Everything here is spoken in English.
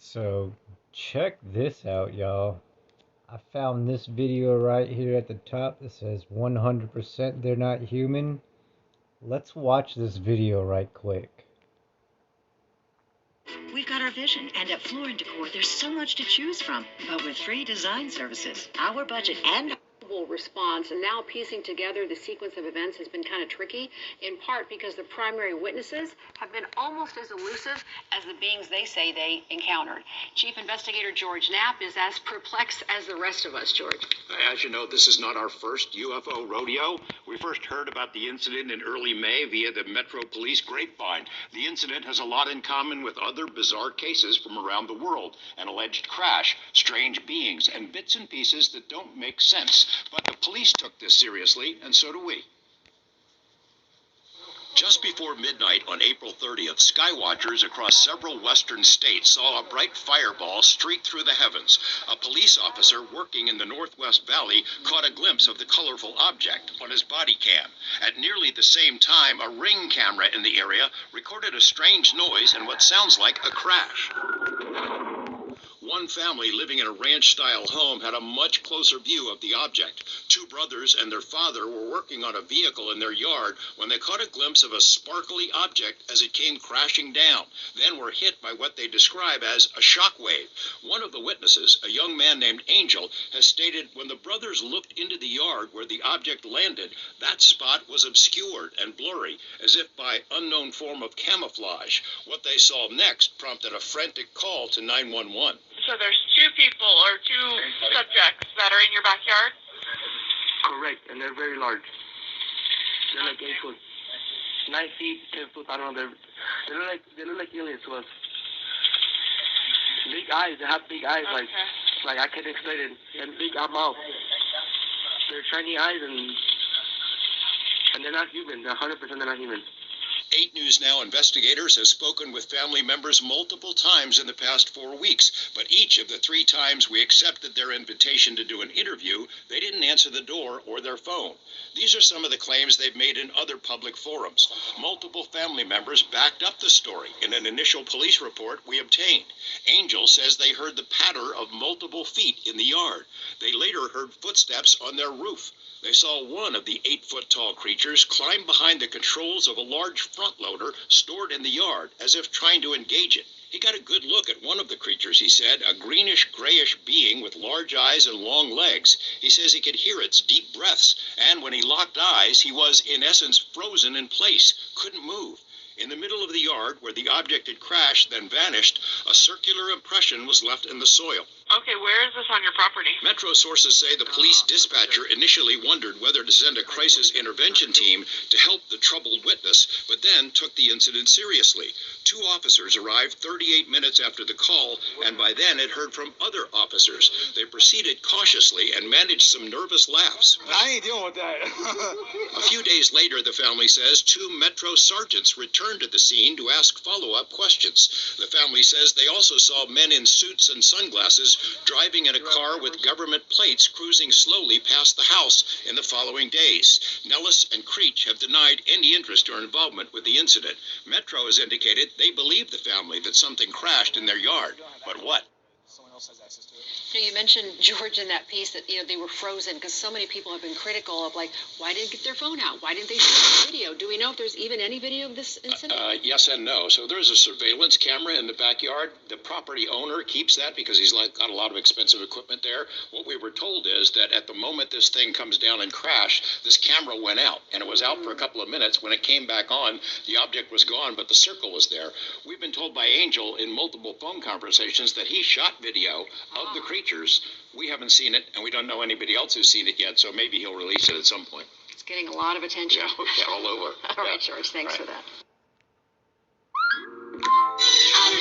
So check this out, y'all. I found this video right here at the top that says 100% they're not human. Let's watch this video right quick. We've got our vision, and at Floor & Decor, there's so much to choose from. But with free design services, our budget and response, and now piecing together the sequence of events has been kind of tricky, in part because the primary witnesses have been almost as elusive as the beings they say they encountered. Chief Investigator George Knapp is as perplexed as the rest of us, George. As you know, this is not our first UFO rodeo. We first heard about the incident in early May via the Metro Police grapevine. The incident has a lot in common with other bizarre cases from around the world: an alleged crash, strange beings, and bits and pieces that don't make sense. But the police took this seriously, and so do we. Just before midnight on April 30th, skywatchers across several western states saw a bright fireball streak through the heavens. A police officer working in the Northwest Valley caught a glimpse of the colorful object on his body cam. At nearly the same time, a Ring camera in the area recorded a strange noise and what sounds like a crash. One family living in a ranch-style home had a much closer view of the object. Two brothers and their father were working on a vehicle in their yard when they caught a glimpse of a sparkly object as it came crashing down, then were hit by what they describe as a shockwave. One of the witnesses, a young man named Angel, has stated when the brothers looked into the yard where the object landed, that spot was obscured and blurry, as if by unknown form of camouflage. What they saw next prompted a frantic call to 911. So there's two people or two subjects that are in your backyard? Correct, and they're very large. They're like 8 foot, 9 feet, 10 foot. I don't know. They look like aliens to us. Big eyes. They have big eyes, Okay. like I can't explain it. And big mouth. They're shiny eyes, and they're not human. They're 100% they're not human. 8 News Now investigators have spoken with family members multiple times in the past 4 weeks, but each of the 3 times we accepted their invitation to do an interview, they didn't answer the door or their phone. These are some of the claims they've made in other public forums. Multiple family members backed up the story in an initial police report we obtained. Angel says they heard the patter of multiple feet in the yard. They later heard footsteps on their roof. They saw one of the 8-foot-tall creatures climb behind the controls of a large front loader stored in the yard, as if trying to engage it. He got a good look at one of the creatures, he said, a greenish-grayish being with large eyes and long legs. He says he could hear its deep breaths, and when he locked eyes, he was, in essence, frozen in place, couldn't move. In the middle of the yard, where the object had crashed, then vanished, a circular impression was left in the soil. Okay, where is this on your property? Metro sources say the police dispatcher initially wondered whether to send a crisis intervention team to help the troubled witness, but then took the incident seriously. 2 officers arrived 38 minutes after the call, and by then had heard from other officers. They proceeded cautiously and managed some nervous laughs. I ain't dealing with that. A few days later, the family says, 2 Metro sergeants returned to the scene to ask follow-up questions. The family says they also saw men in suits and sunglasses driving in a car with government plates cruising slowly past the house in the following days. Nellis and Creech have denied any interest or involvement with the incident. Metro has indicated they believe the family that something crashed in their yard. But what? Someone else has access to it. You mentioned, George, in that piece that, they were frozen because so many people have been critical of, like, why didn't they get their phone out? Why didn't they shoot the video? Do we know if there's even any video of this incident? Yes and no. So there's a surveillance camera in the backyard. The property owner keeps that because he's got a lot of expensive equipment there. What we were told is that at the moment this thing comes down and crashed, this camera went out, and it was out for a couple of minutes. When it came back on, the object was gone, but the circle was there. We've been told by Angel in multiple phone conversations that he shot video of the creatures. We haven't seen it, and we don't know anybody else who's seen it yet, so maybe he'll release it at some point. It's getting a lot of attention. Yeah, all over. All right, George, thanks for that. I